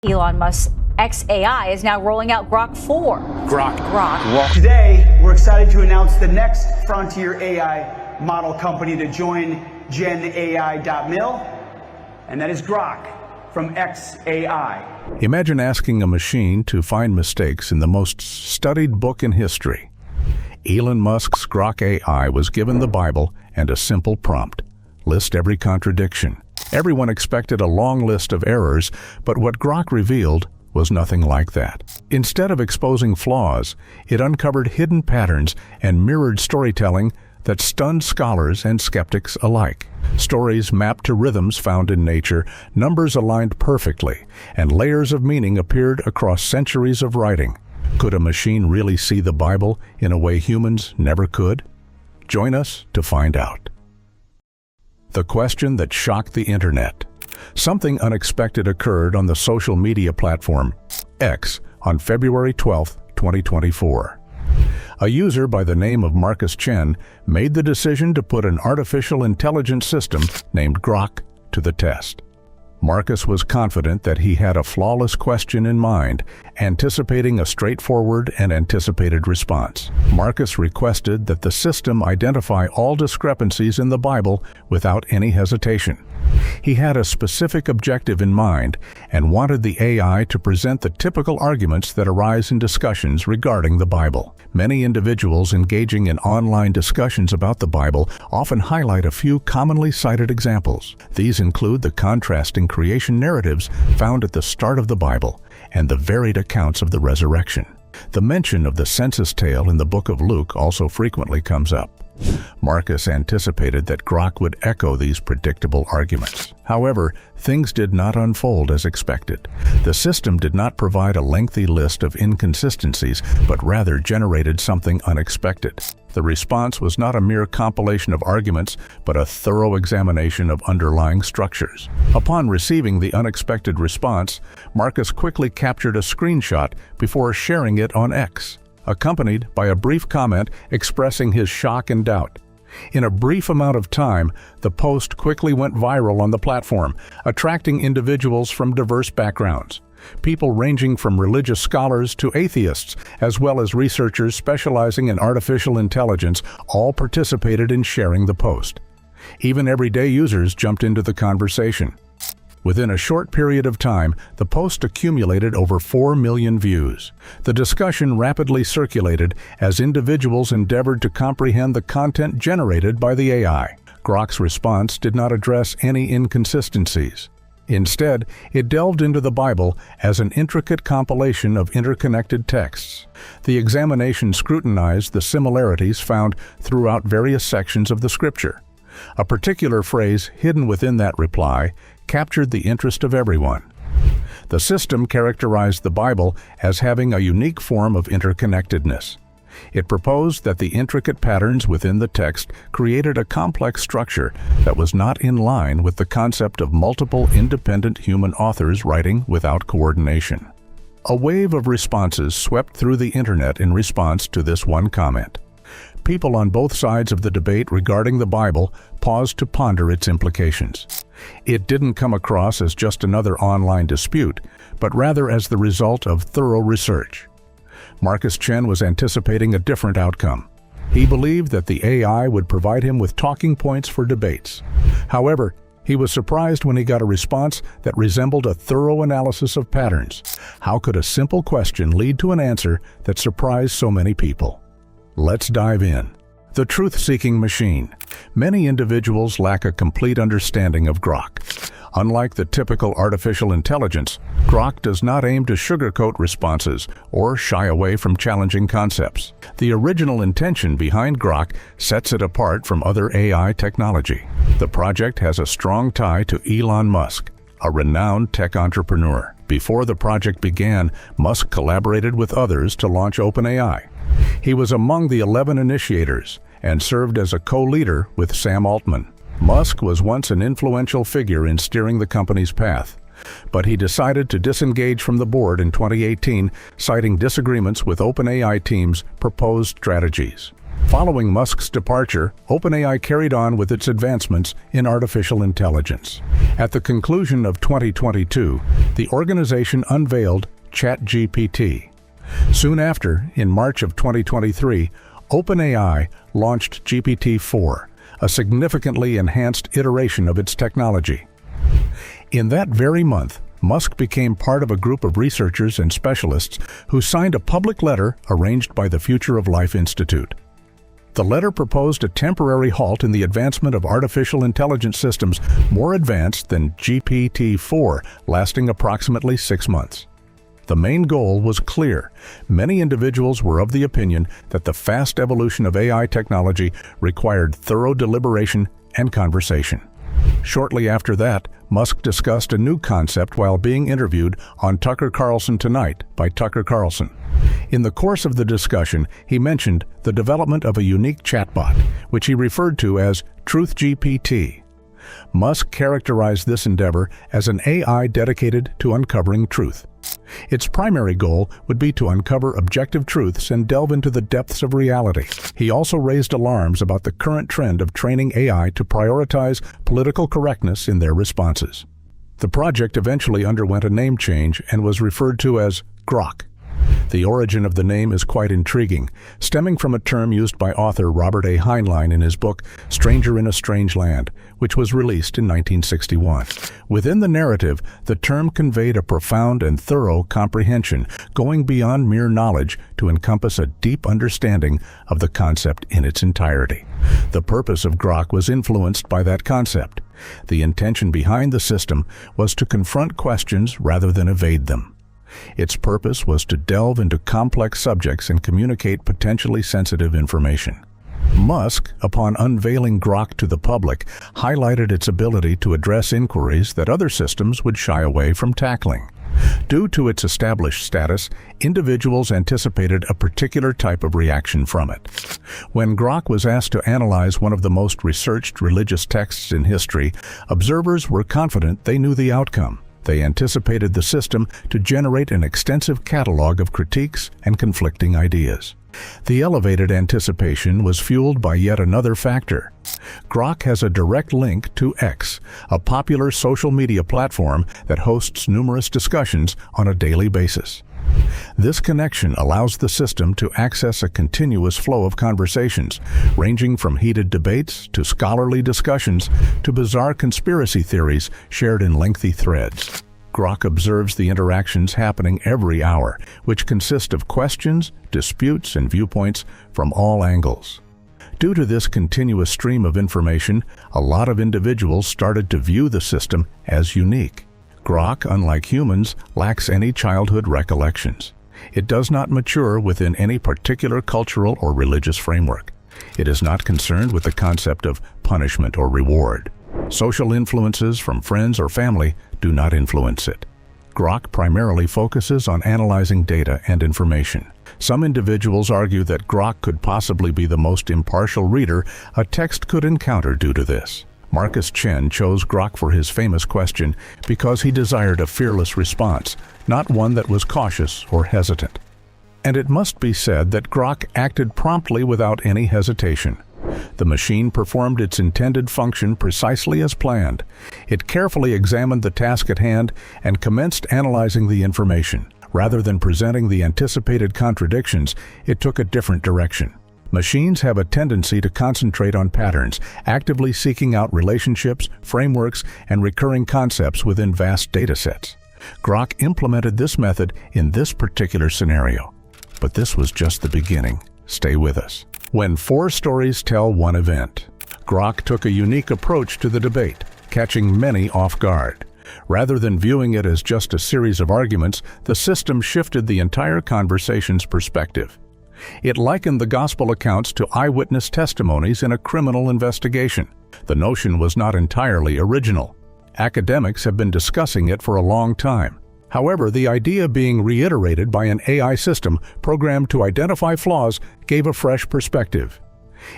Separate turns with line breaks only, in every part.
Elon Musk's XAI is now rolling out Grok 4.
Grok. Today, we're excited to announce the next frontier AI model company to join GenAI.mil, and that is Grok from XAI.
Imagine asking a machine to find mistakes in the most studied book in history. Elon Musk's Grok AI was given the Bible and a simple prompt: list every contradiction. Everyone expected a long list of errors, but what Grok revealed was nothing like that. Instead of exposing flaws, it uncovered hidden patterns and mirrored storytelling that stunned scholars and skeptics alike. Stories mapped to rhythms found in nature, numbers aligned perfectly, and layers of meaning appeared across centuries of writing. Could a machine really see the Bible in a way humans never could? Join us to find out. The question that shocked the internet. Something unexpected occurred on the social media platform X on February 12, 2024. A user by the name of Marcus Chen made the decision to put an artificial intelligence system named Grok to the test. Marcus was confident that he had a flawless question in mind, anticipating a straightforward and anticipated response. Marcus requested that the system identify all discrepancies in the Bible without any hesitation. He had a specific objective in mind and wanted the AI to present the typical arguments that arise in discussions regarding the Bible. Many individuals engaging in online discussions about the Bible often highlight a few commonly cited examples. These include the contrasting creation narratives found at the start of the Bible and the varied accounts of the resurrection. The mention of the census tale in the book of Luke also frequently comes up. Marcus anticipated that Grok would echo these predictable arguments. However, things did not unfold as expected. The system did not provide a lengthy list of inconsistencies, but rather generated something unexpected. The response was not a mere compilation of arguments, but a thorough examination of underlying structures. Upon receiving the unexpected response, Marcus quickly captured a screenshot before sharing it on X, accompanied by a brief comment expressing his shock and doubt. In a brief amount of time, the post quickly went viral on the platform, attracting individuals from diverse backgrounds. People ranging from religious scholars to atheists, as well as researchers specializing in artificial intelligence, all participated in sharing the post. Even everyday users jumped into the conversation. Within a short period of time, the post accumulated over 4 million views. The discussion rapidly circulated as individuals endeavored to comprehend the content generated by the AI. Grok's response did not address any inconsistencies. Instead, it delved into the Bible as an intricate compilation of interconnected texts. The examination scrutinized the similarities found throughout various sections of the Scripture. A particular phrase hidden within that reply captured the interest of everyone. The system characterized the Bible as having a unique form of interconnectedness. It proposed that the intricate patterns within the text created a complex structure that was not in line with the concept of multiple independent human authors writing without coordination. A wave of responses swept through the internet in response to this one comment. People on both sides of the debate regarding the Bible paused to ponder its implications. It didn't come across as just another online dispute, but rather as the result of thorough research. Marcus Chen was anticipating a different outcome. He believed that the AI would provide him with talking points for debates. However, he was surprised when he got a response that resembled a thorough analysis of patterns. How could a simple question lead to an answer that surprised so many people? Let's dive in. The truth-seeking machine. Many individuals lack a complete understanding of Grok. Unlike the typical artificial intelligence, Grok does not aim to sugarcoat responses or shy away from challenging concepts. The original intention behind Grok sets it apart from other AI technology. The project has a strong tie to Elon Musk, a renowned tech entrepreneur. Before the project began, Musk collaborated with others to launch OpenAI. He was among the 11 initiators and served as a co-leader with Sam Altman. Musk was once an influential figure in steering the company's path, but he decided to disengage from the board in 2018, citing disagreements with OpenAI team's proposed strategies. Following Musk's departure, OpenAI carried on with its advancements in artificial intelligence. At the conclusion of 2022, the organization unveiled ChatGPT. Soon after, in March of 2023, OpenAI launched GPT-4, a significantly enhanced iteration of its technology. In that very month, Musk became part of a group of researchers and specialists who signed a public letter arranged by the Future of Life Institute. The letter proposed a temporary halt in the advancement of artificial intelligence systems more advanced than GPT-4, lasting approximately 6 months. The main goal was clear. Many individuals were of the opinion that the fast evolution of AI technology required thorough deliberation and conversation. Shortly after that, Musk discussed a new concept while being interviewed on Tucker Carlson Tonight by Tucker Carlson. In the course of the discussion, he mentioned the development of a unique chatbot, which he referred to as TruthGPT. Musk characterized this endeavor as an AI dedicated to uncovering truth. Its primary goal would be to uncover objective truths and delve into the depths of reality. He also raised alarms about the current trend of training AI to prioritize political correctness in their responses. The project eventually underwent a name change and was referred to as Grok. The origin of the name is quite intriguing, stemming from a term used by author Robert A. Heinlein in his book Stranger in a Strange Land, which was released in 1961. Within the narrative, the term conveyed a profound and thorough comprehension, going beyond mere knowledge to encompass a deep understanding of the concept in its entirety. The purpose of Grok was influenced by that concept. The intention behind the system was to confront questions rather than evade them. Its purpose was to delve into complex subjects and communicate potentially sensitive information. Musk, upon unveiling Grok to the public, highlighted its ability to address inquiries that other systems would shy away from tackling. Due to its established status, individuals anticipated a particular type of reaction from it. When Grok was asked to analyze one of the most researched religious texts in history, observers were confident they knew the outcome. They anticipated the system to generate an extensive catalog of critiques and conflicting ideas. The elevated anticipation was fueled by yet another factor. Grok has a direct link to X, a popular social media platform that hosts numerous discussions on a daily basis. This connection allows the system to access a continuous flow of conversations, ranging from heated debates to scholarly discussions to bizarre conspiracy theories shared in lengthy threads. Grok observes the interactions happening every hour, which consist of questions, disputes, and viewpoints from all angles. Due to this continuous stream of information, a lot of individuals started to view the system as unique. Grok, unlike humans, lacks any childhood recollections. It does not mature within any particular cultural or religious framework. It is not concerned with the concept of punishment or reward. Social influences from friends or family do not influence it. Grok primarily focuses on analyzing data and information. Some individuals argue that Grok could possibly be the most impartial reader a text could encounter due to this. Marcus Chen chose Grok for his famous question because he desired a fearless response, not one that was cautious or hesitant. And it must be said that Grok acted promptly without any hesitation. The machine performed its intended function precisely as planned. It carefully examined the task at hand and commenced analyzing the information. Rather than presenting the anticipated contradictions, it took a different direction. Machines have a tendency to concentrate on patterns, actively seeking out relationships, frameworks, and recurring concepts within vast datasets. Grok implemented this method in this particular scenario. But this was just the beginning. Stay with us. When 4 stories tell one event, Grok took a unique approach to the debate, catching many off guard. Rather than viewing it as just a series of arguments, the system shifted the entire conversation's perspective. It likened the gospel accounts to eyewitness testimonies in a criminal investigation. The notion was not entirely original. Academics have been discussing it for a long time. However, the idea being reiterated by an AI system programmed to identify flaws gave a fresh perspective.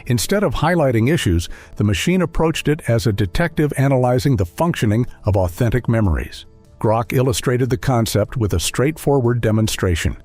Instead of highlighting issues, the machine approached it as a detective analyzing the functioning of authentic memories. Grok illustrated the concept with a straightforward demonstration.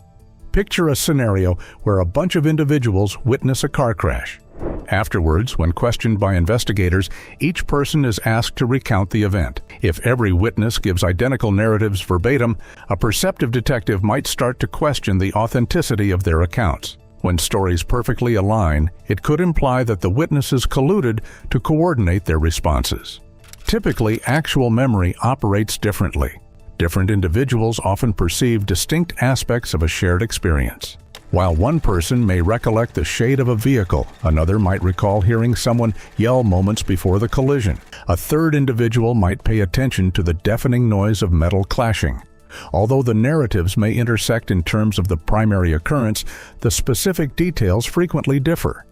Picture a scenario where a bunch of individuals witness a car crash. Afterwards, when questioned by investigators, each person is asked to recount the event. If every witness gives identical narratives verbatim, a perceptive detective might start to question the authenticity of their accounts. When stories perfectly align, it could imply that the witnesses colluded to coordinate their responses. Typically, actual memory operates differently. Different individuals often perceive distinct aspects of a shared experience. While one person may recollect the shade of a vehicle, another might recall hearing someone yell moments before the collision. A third individual might pay attention to the deafening noise of metal clashing. Although the narratives may intersect in terms of the primary occurrence, the specific details frequently differ.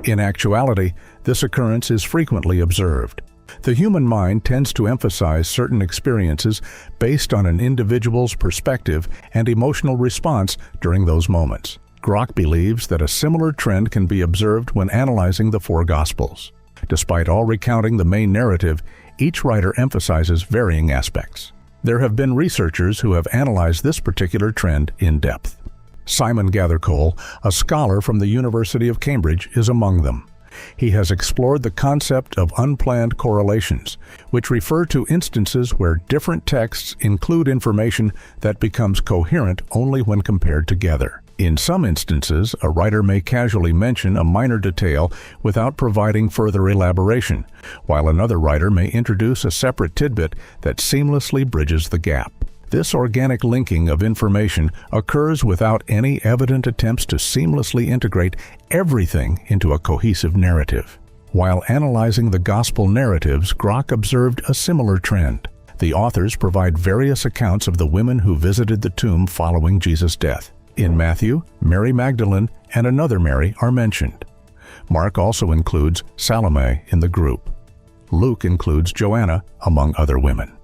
In actuality, this occurrence is frequently observed. The human mind tends to emphasize certain experiences based on an individual's perspective and emotional response during those moments. Grok believes that a similar trend can be observed when analyzing the four Gospels. Despite all recounting the main narrative, each writer emphasizes varying aspects. There have been researchers who have analyzed this particular trend in depth. Simon Gathercole, a scholar from the University of Cambridge, is among them. He has explored the concept of unplanned correlations, which refer to instances where different texts include information that becomes coherent only when compared together. In some instances, a writer may casually mention a minor detail without providing further elaboration, while another writer may introduce a separate tidbit that seamlessly bridges the gap. This organic linking of information occurs without any evident attempts to seamlessly integrate everything into a cohesive narrative. While analyzing the gospel narratives, Grok observed a similar trend. The authors provide various accounts of the women who visited the tomb following Jesus' death. In Matthew, Mary Magdalene and another Mary are mentioned. Mark also includes Salome in the group. Luke includes Joanna, among other women.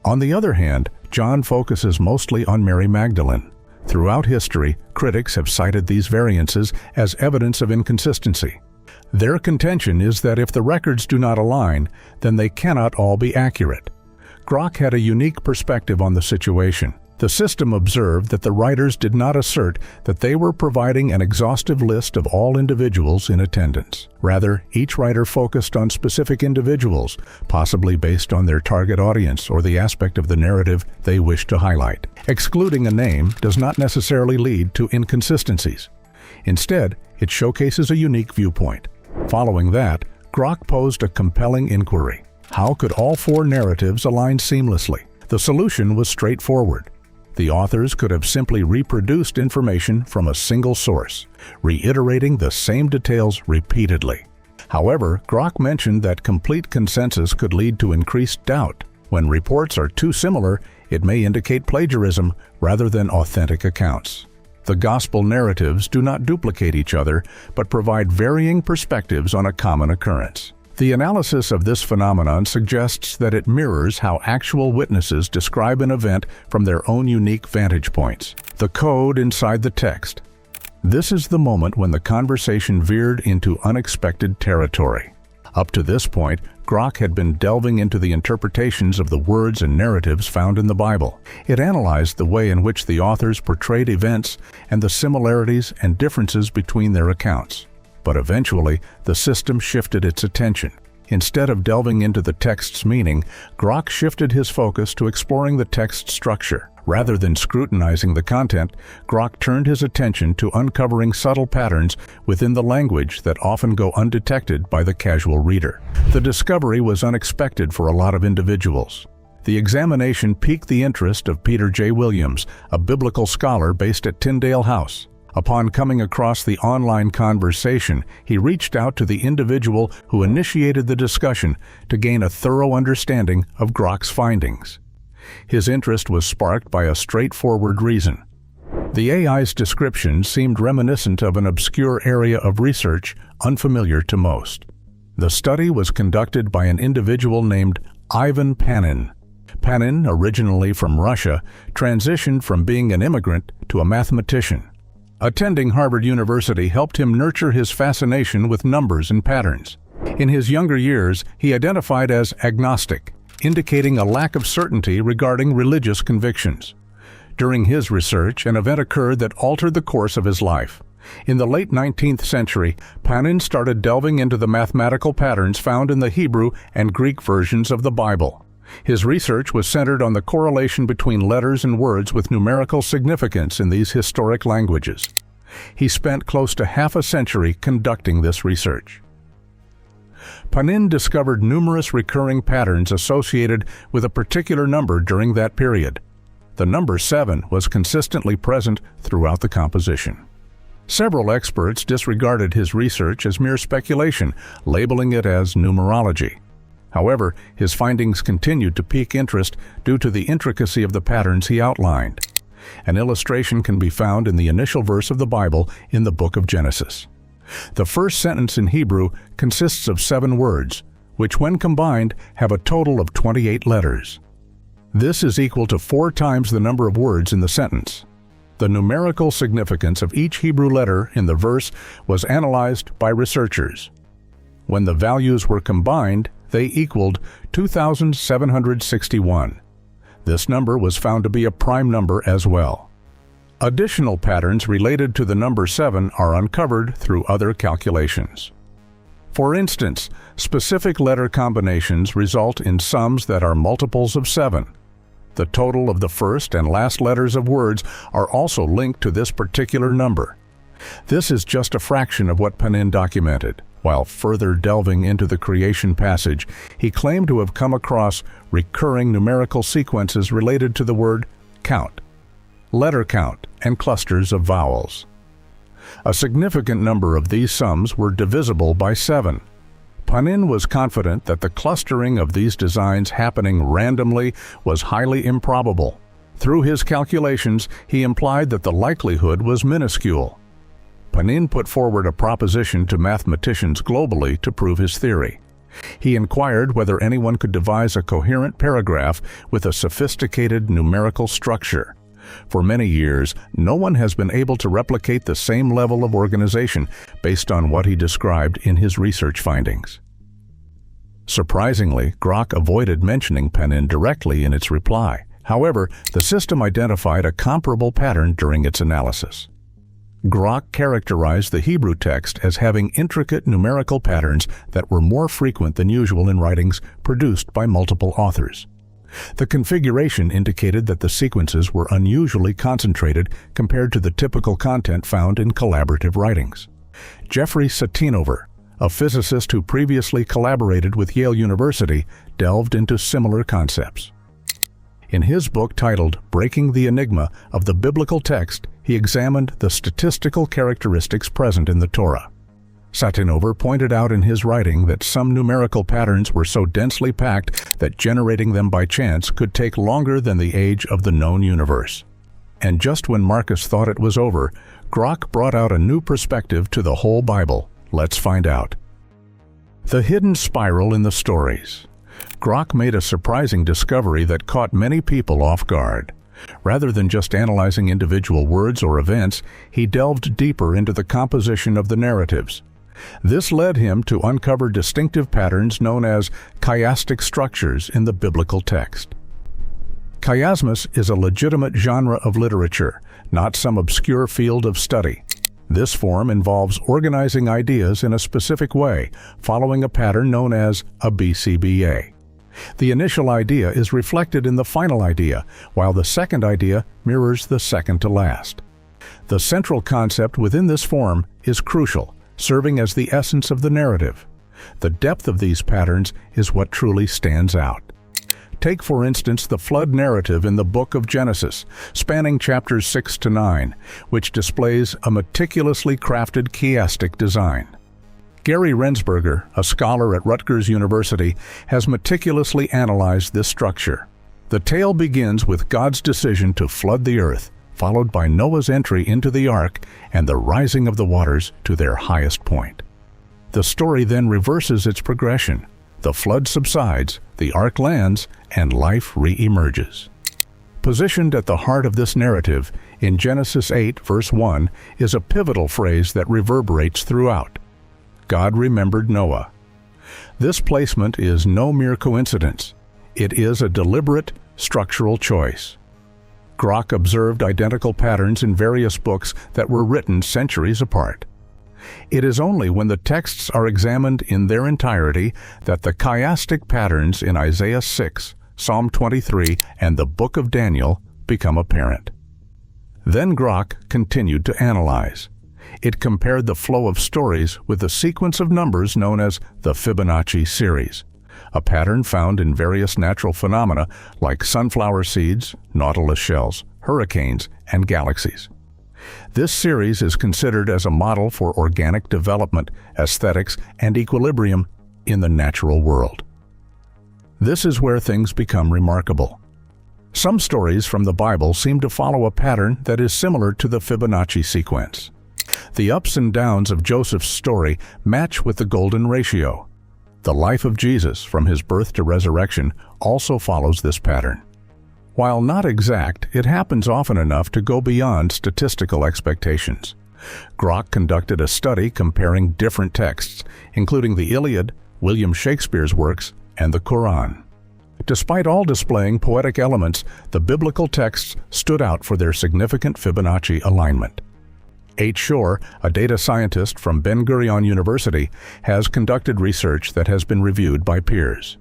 On the other hand, John focuses mostly on Mary Magdalene. Throughout history, critics have cited these variances as evidence of inconsistency. Their contention is that if the records do not align, then they cannot all be accurate. Grok had a unique perspective on the situation. The system observed that the writers did not assert that they were providing an exhaustive list of all individuals in attendance. Rather, each writer focused on specific individuals, possibly based on their target audience or the aspect of the narrative they wished to highlight. Excluding a name does not necessarily lead to inconsistencies. Instead, it showcases a unique viewpoint. Following that, Grok posed a compelling inquiry. How could all four narratives align seamlessly? The solution was straightforward. The authors could have simply reproduced information from a single source, reiterating the same details repeatedly. However, Grok mentioned that complete consensus could lead to increased doubt. When reports are too similar, it may indicate plagiarism rather than authentic accounts. The gospel narratives do not duplicate each other, but provide varying perspectives on a common occurrence. The analysis of this phenomenon suggests that it mirrors how actual witnesses describe an event from their own unique vantage points. The code inside the text. This is the moment when the conversation veered into unexpected territory. Up to this point, Grok had been delving into the interpretations of the words and narratives found in the Bible. It analyzed the way in which the authors portrayed events and the similarities and differences between their accounts. But eventually, the system shifted its attention. Instead of delving into the text's meaning, Grok shifted his focus to exploring the text structure. Rather than scrutinizing the content, Grok turned his attention to uncovering subtle patterns within the language that often go undetected by the casual reader. The discovery was unexpected for a lot of individuals. The examination piqued the interest of Peter J. Williams, a biblical scholar based at Tyndale House. Upon coming across the online conversation, he reached out to the individual who initiated the discussion to gain a thorough understanding of Grok's findings. His interest was sparked by a straightforward reason. The AI's description seemed reminiscent of an obscure area of research unfamiliar to most. The study was conducted by an individual named Ivan Panin. Panin, originally from Russia, transitioned from being an immigrant to a mathematician. Attending Harvard University helped him nurture his fascination with numbers and patterns. In his younger years, he identified as agnostic, indicating a lack of certainty regarding religious convictions. During his research, an event occurred that altered the course of his life. In the late 19th century, Panin started delving into the mathematical patterns found in the Hebrew and Greek versions of the Bible. His research was centered on the correlation between letters and words with numerical significance in these historic languages. He spent close to half a century conducting this research. Panin discovered numerous recurring patterns associated with a particular number during that period. The number 7 was consistently present throughout the composition. Several experts disregarded his research as mere speculation, labeling it as numerology. However, his findings continued to pique interest due to the intricacy of the patterns he outlined. An illustration can be found in the initial verse of the Bible in the book of Genesis. The first sentence in Hebrew consists of 7 words, which when combined have a total of 28 letters. This is equal to 4 times the number of words in the sentence. The numerical significance of each Hebrew letter in the verse was analyzed by researchers. When the values were combined, they equaled 2,761. This number was found to be a prime number as well. Additional patterns related to the number 7 are uncovered through other calculations. For instance, specific letter combinations result in sums that are multiples of 7. The total of the first and last letters of words are also linked to this particular number. This is just a fraction of what Panin documented. While further delving into the creation passage, he claimed to have come across recurring numerical sequences related to the word count, letter count, and clusters of vowels. A significant number of these sums were divisible by 7. Panin was confident that the clustering of these designs happening randomly was highly improbable. Through his calculations, he implied that the likelihood was minuscule. Panin put forward a proposition to mathematicians globally to prove his theory. He inquired whether anyone could devise a coherent paragraph with a sophisticated numerical structure. For many years, no one has been able to replicate the same level of organization based on what he described in his research findings. Surprisingly, Grok avoided mentioning Panin directly in its reply. However, the system identified a comparable pattern during its analysis. Grok characterized the Hebrew text as having intricate numerical patterns that were more frequent than usual in writings produced by multiple authors. The configuration indicated that the sequences were unusually concentrated compared to the typical content found in collaborative writings. Jeffrey Satinover, a physicist who previously collaborated with Yale University, delved into similar concepts. In his book titled Breaking the Enigma of the Biblical Text, he examined the statistical characteristics present in the Torah. Satinover pointed out in his writing that some numerical patterns were so densely packed that generating them by chance could take longer than the age of the known universe. And just when Marcus thought it was over, Grok brought out a new perspective to the whole Bible. Let's find out. The hidden spiral in the stories. Grok made a surprising discovery that caught many people off guard. Rather than just analyzing individual words or events, he delved deeper into the composition of the narratives. This led him to uncover distinctive patterns known as chiastic structures in the biblical text. Chiasmus is a legitimate genre of literature, not some obscure field of study. This form involves organizing ideas in a specific way, following a pattern known as a BCBA. The initial idea is reflected in the final idea, while the second idea mirrors the second to last. The central concept within this form is crucial, serving as the essence of the narrative. The depth of these patterns is what truly stands out. Take, for instance, the flood narrative in the book of Genesis, spanning chapters 6 to 9, which displays a meticulously crafted chiastic design. Gary Rensberger, a scholar at Rutgers University, has meticulously analyzed this structure. The tale begins with God's decision to flood the earth, followed by Noah's entry into the ark and the rising of the waters to their highest point. The story then reverses its progression. The flood subsides, the ark lands, and life re-emerges. Positioned at the heart of this narrative, in Genesis 8, verse 1, is a pivotal phrase that reverberates throughout. God remembered Noah. This placement is no mere coincidence. It is a deliberate, structural choice. Grok observed identical patterns in various books that were written centuries apart. It is only when the texts are examined in their entirety that the chiastic patterns in Isaiah 6, Psalm 23, and the Book of Daniel become apparent. Then Grok continued to analyze. It compared the flow of stories with the sequence of numbers known as the Fibonacci series, a pattern found in various natural phenomena like sunflower seeds, nautilus shells, hurricanes, and galaxies. This series is considered as a model for organic development, aesthetics, and equilibrium in the natural world. This is where things become remarkable. Some stories from the Bible seem to follow a pattern that is similar to the Fibonacci sequence. The ups and downs of Joseph's story match with the golden ratio. The life of Jesus, from his birth to resurrection, also follows this pattern. While not exact, it happens often enough to go beyond statistical expectations. Grok conducted a study comparing different texts, including the Iliad, William Shakespeare's works, and the Quran. Despite all displaying poetic elements, the biblical texts stood out for their significant Fibonacci alignment. H. Shore, a data scientist from Ben-Gurion University, has conducted research that has been reviewed by peers.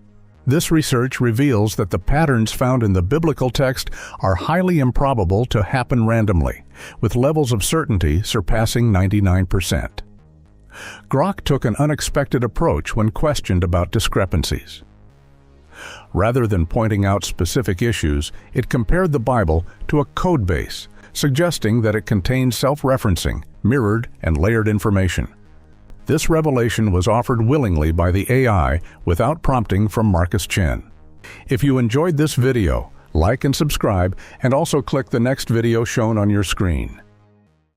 This research reveals that the patterns found in the biblical text are highly improbable to happen randomly, with levels of certainty surpassing 99%. Grok took an unexpected approach when questioned about discrepancies. Rather than pointing out specific issues, it compared the Bible to a code base, suggesting that it contained self-referencing, mirrored, and layered information. This revelation was offered willingly by the AI without prompting from Marcus Chen. If you enjoyed this video, like and subscribe, and also click the next video shown on your screen.